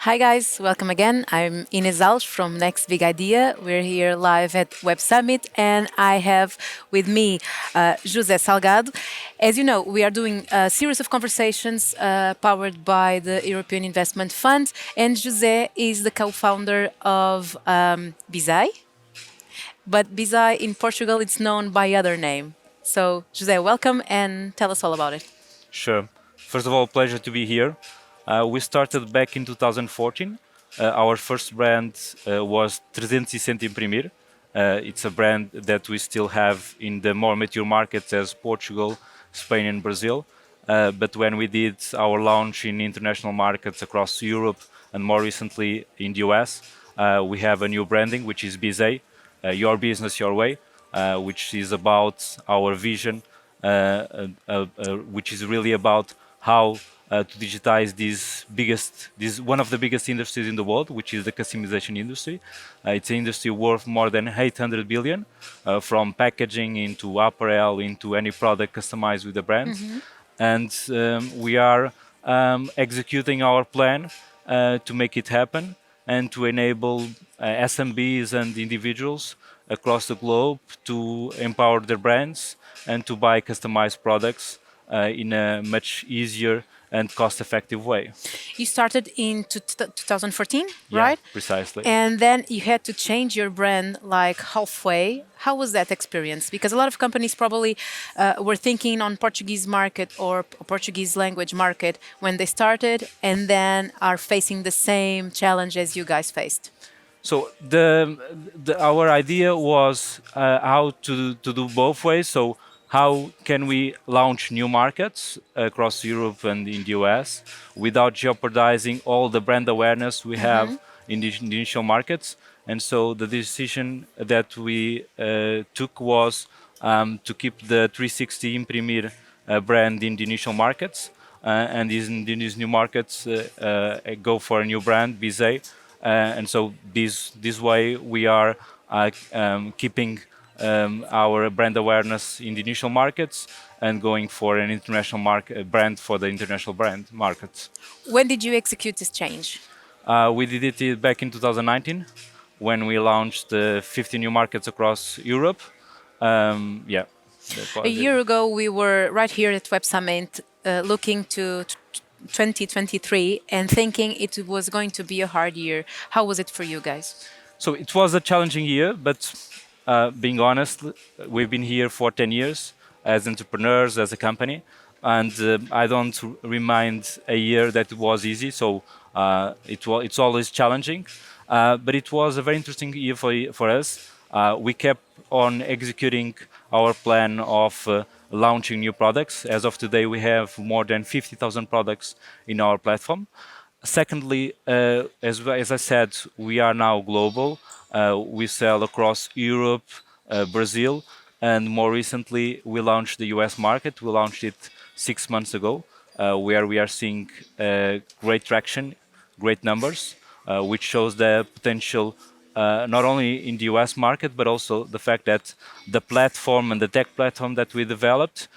Hi guys, welcome again. I'm Ines Alves from Next Big Idea. We're here live at Web Summit and I have with me José Salgado. As you know, we are doing a series of conversations powered by the European Investment Fund, and José is the co-founder of Bizay. But Bizay in Portugal, it's known by other name. So José, welcome and tell us all about it. Sure. First of all, pleasure to be here. We started back in 2014. Our first brand was 360 Imprimir. It's a brand that we still have in the more mature markets as Portugal, Spain, and Brazil. But when we did our launch in international markets across Europe and more recently in the US, we have a new branding, which is Bizay, Your Business, Your Way, which is about our vision, which is really about how to digitize this one of the biggest industries in the world, which is the customization industry. It's an industry worth more than 800 billion, from packaging into apparel into any product customized with the brand. And we are executing our plan to make it happen and to enable SMBs and individuals across the globe to empower their brands and to buy customized products in a much easier and cost-effective way. You started in 2014, Yeah, right? precisely. And then you had to change your brand like halfway. How was that experience? Because a lot of companies probably were thinking on Portuguese market or Portuguese language market when they started, and then are facing the same challenge as you guys faced. So our idea was how to do both ways. So how can we launch new markets across Europe and in the US without jeopardizing all the brand awareness we have in the initial markets? And so the decision that we took was to keep the 360 Imprimir brand in the initial markets, and in these new markets go for a new brand, Bizay. And so this way we are keeping our brand awareness in the initial markets and going for an international market brand for the international brand markets. When did you execute this change? We did it back in 2019 when we launched 50 new markets across Europe. Yeah, that A was it. year ago, we were right here at Web Summit looking to 2023 and thinking it was going to be a hard year. How was it for you guys? So it was a challenging year, but being honest, we've been here for 10 years as entrepreneurs, as a company, and I don't remind a year that it was easy. So it's always challenging, but it was a very interesting year for us. We kept on executing our plan of launching new products. As of today, we have more than 50,000 products in our platform. Secondly, as I said, we are now global. We sell across Europe, Brazil, and more recently we launched the US market. We launched it 6 months ago, where we are seeing great traction, great numbers, which shows the potential not only in the US market, but also the fact that the platform and the tech platform that we developed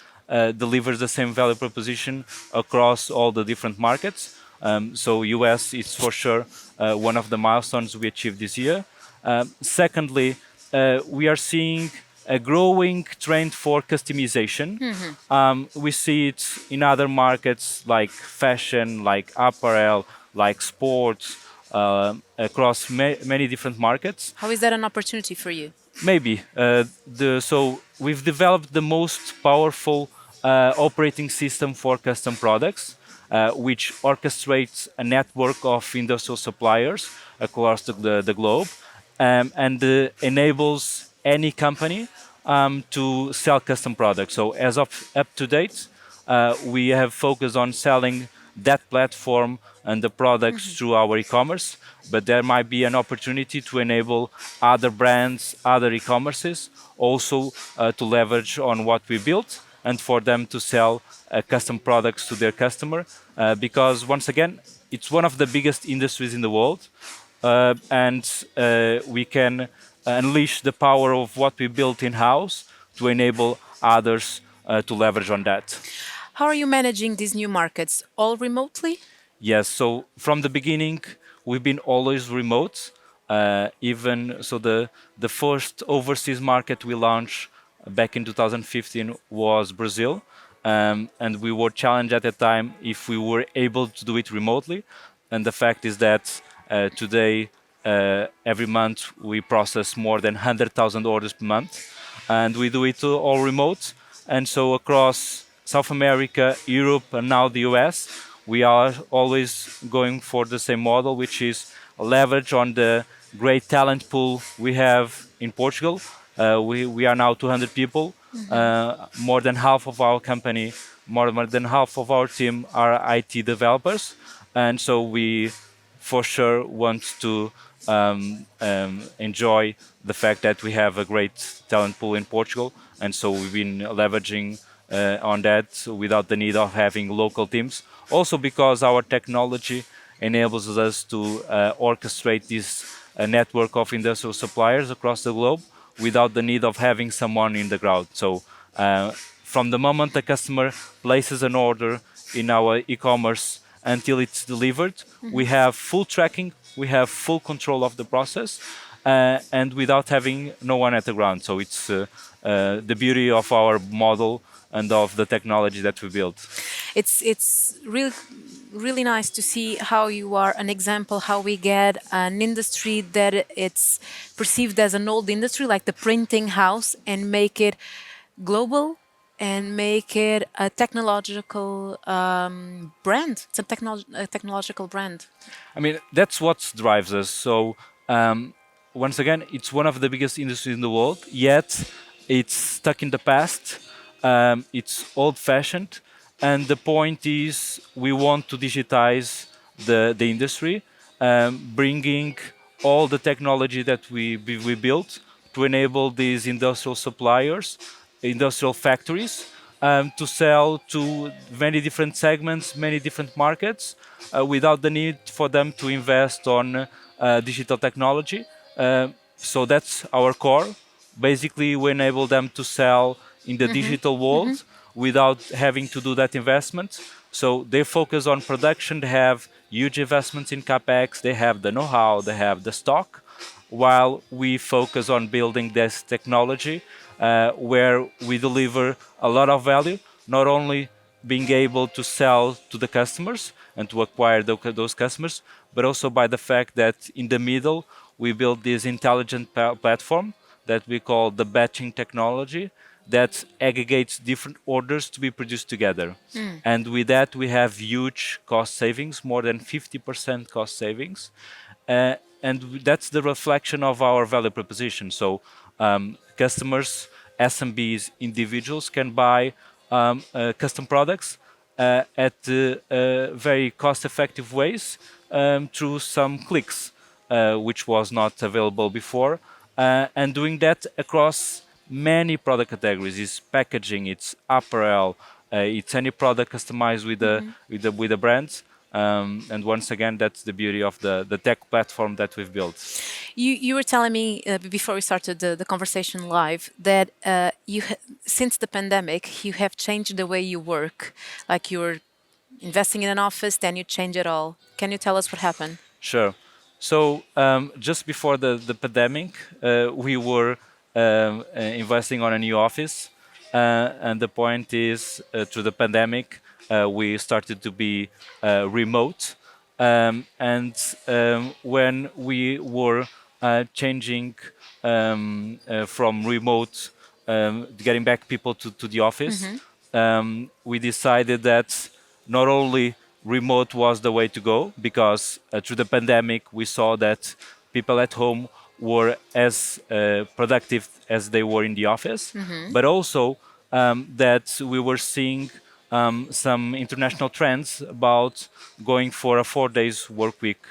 delivers the same value proposition across all the different markets. So US is for sure one of the milestones we achieved this year. Secondly, we are seeing a growing trend for customization. We see it in other markets like fashion, like apparel, like sports, across many different markets. How is that an opportunity for you? Maybe. So we've developed the most powerful operating system for custom products, which orchestrates a network of industrial suppliers across the globe, and enables any company to sell custom products. So as of up to date, we have focused on selling that platform and the products through our e-commerce, but there might be an opportunity to enable other brands, other e-commerces also to leverage on what we built and for them to sell custom products to their customer, because once again, it's one of the biggest industries in the world, and we can unleash the power of what we built in-house to enable others to leverage on that. How are you managing these new markets? All remotely? Yes, so from the beginning, we've been always remote. Even so, the first overseas market we launched back in 2015 was Brazil, and we were challenged at that time if we were able to do it remotely. And the fact is that today, every month, we process more than 100,000 orders per month, and we do it all remote. And so across South America, Europe, and now the US, we are always going for the same model, which is leverage on the great talent pool we have in Portugal. We are now 200 people. More than half of our company, more than half of our team are IT developers, and so we for sure want to enjoy the fact that we have a great talent pool in Portugal, and so we've been leveraging on that without the need of having local teams. Also because our technology enables us to orchestrate this network of industrial suppliers across the globe without the need of having someone in the ground. So from the moment the customer places an order in our e-commerce until it's delivered, we have full tracking, we have full control of the process, and without having no one at the ground. So it's the beauty of our model and of the technology that we built. It's really nice to see how you are an example, how we get an industry that it's perceived as an old industry like the printing house and make it global and make it a technological brand. It's a technological brand. I mean, that's what drives us. So, once again, it's one of the biggest industries in the world, yet it's stuck in the past. It's old fashioned. And the point is, we want to digitize the industry, bringing all the technology that we built to enable these industrial suppliers, industrial factories, to sell to many different segments, many different markets, without the need for them to invest on digital technology. So that's our core. Basically, we enable them to sell in the digital world without having to do that investment. So they focus on production, they have huge investments in capex, they have the know-how, they have the stock, while we focus on building this technology where we deliver a lot of value, not only being able to sell to the customers and to acquire those customers, but also by the fact that in the middle we build this intelligent platform that we call the batching technology that aggregates different orders to be produced together. And with that, we have huge cost savings, more than 50% cost savings. And that's the reflection of our value proposition. So customers, SMBs, individuals can buy custom products at very cost-effective ways through some clicks, which was not available before, and doing that across many product categories. It's packaging, it's apparel, it's any product customized with the brands. And once again, that's the beauty of the tech platform that we've built. You were telling me before we started the conversation live that since the pandemic you have changed the way you work. Like you're investing in an office, then you change it all. Can you tell us what happened? Sure. So just before the pandemic, we were investing on a new office, and the point is, through the pandemic, we started to be remote, and when we were changing from remote, getting back people to the office, we decided that not only remote was the way to go, because through the pandemic we saw that people at home were as productive as they were in the office, but also that we were seeing some international trends about going for a 4 days work week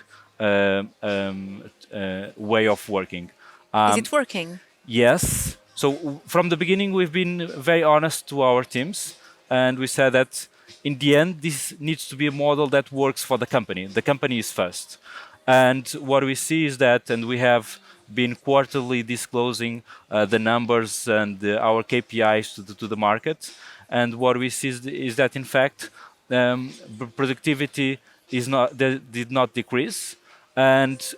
way of working. Is it working? Yes. So from the beginning, we've been very honest to our teams, and we said that in the end, this needs to be a model that works for the company. The company is first. And what we see is that, and we have been quarterly disclosing the numbers and our KPIs to the market. And what we see is that, in fact, productivity did not decrease. and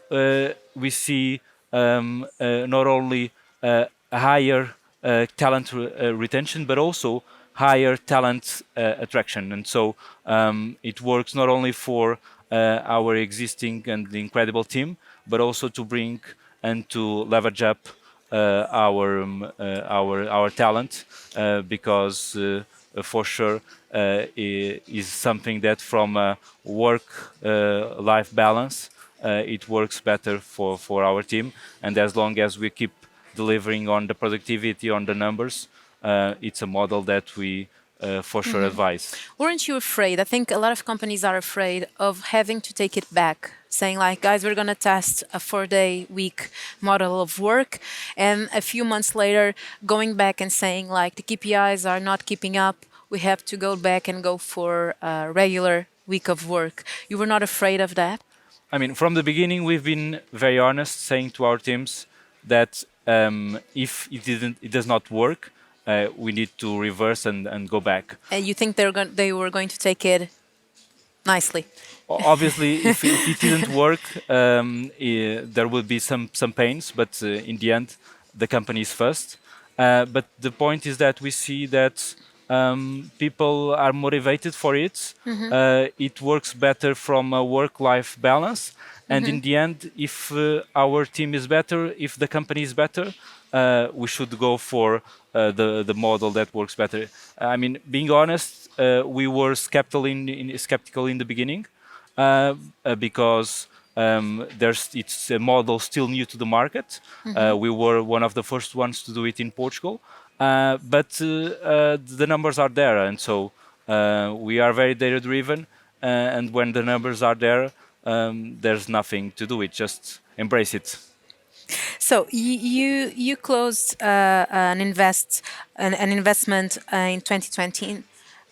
we see not only a higher talent retention, but also higher talent attraction. And so it works not only for our existing and incredible team, but also to bring and to leverage up our talent, because for sure is something that from a work life balance it works better for our team. And as long as we keep delivering on the productivity, on the numbers, it's a model that we for sure advise. Weren't you afraid? I think a lot of companies are afraid of having to take it back, saying like, guys, we're going to test a 4-day week model of work, and a few months later going back and saying like the KPIs are not keeping up. We have to go back and go for a regular week of work. You were not afraid of that? I mean, from the beginning, we've been very honest, saying to our teams that if it does not work, we need to reverse and go back. And you think they were going to take it nicely? Obviously, if it didn't work, there will be some pains, but in the end, the company is first. But the point is that we see that people are motivated for it. It works better from a work-life balance. And in the end, if our team is better, if the company is better, we should go for the model that works better. I mean, being honest, we were skeptical in the beginning, because it's a model still new to the market. We were one of the first ones to do it in Portugal, but the numbers are there, and so we are very data driven. And when the numbers are there, there's nothing to do. It just embrace it. So you closed an investment in 2020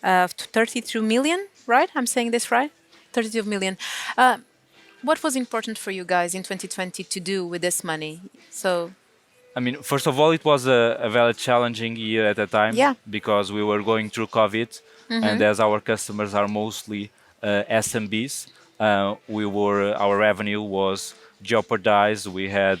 of 32 million, right? I'm saying this right? 32 million. What was important for you guys in 2020 to do with this money? So I mean, first of all, it was a very challenging year at the time yeah. because we were going through COVID, and as our customers are mostly SMBs, our revenue was jeopardized. We had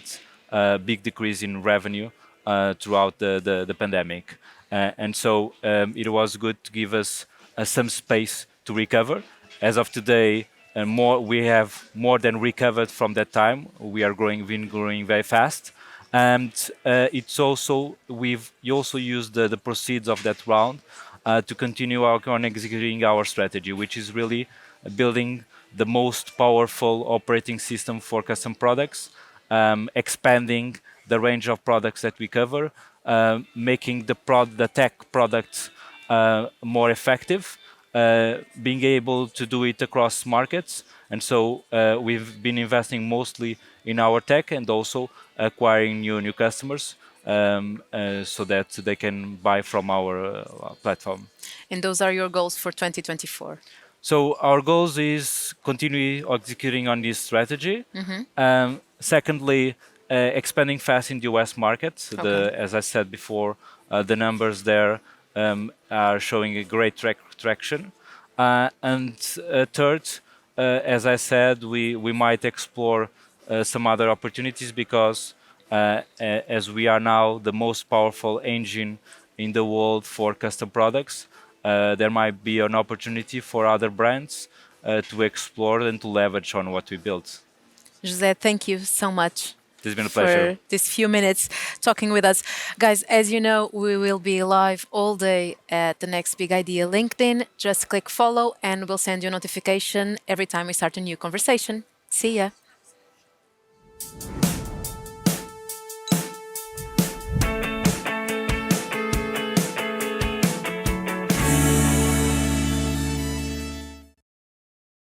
a big decrease in revenue throughout the pandemic, and so it was good to give us some space to recover. As of today, we have more than recovered from that time. We are been growing very fast, and it's also you also use the proceeds of that round to continue on executing our strategy, which is really building the most powerful operating system for custom products, expanding the range of products that we cover, making the tech products more effective, being able to do it across markets. And so we've been investing mostly in our tech and also acquiring new customers, so that they can buy from our platform. And those are your goals for 2024. So our goals is continue executing on this strategy. Secondly, expanding fast in the US market. Okay. As I said before, the numbers there are showing a great traction. And third, as I said, we might explore some other opportunities because as we are now the most powerful engine in the world for custom products, there might be an opportunity for other brands to explore and to leverage on what we built. José, thank you so much It's been a pleasure. for these few minutes talking with us. Guys, as you know, we will be live all day at the Next Big Idea LinkedIn. Just click follow and we'll send you a notification every time we start a new conversation. See ya.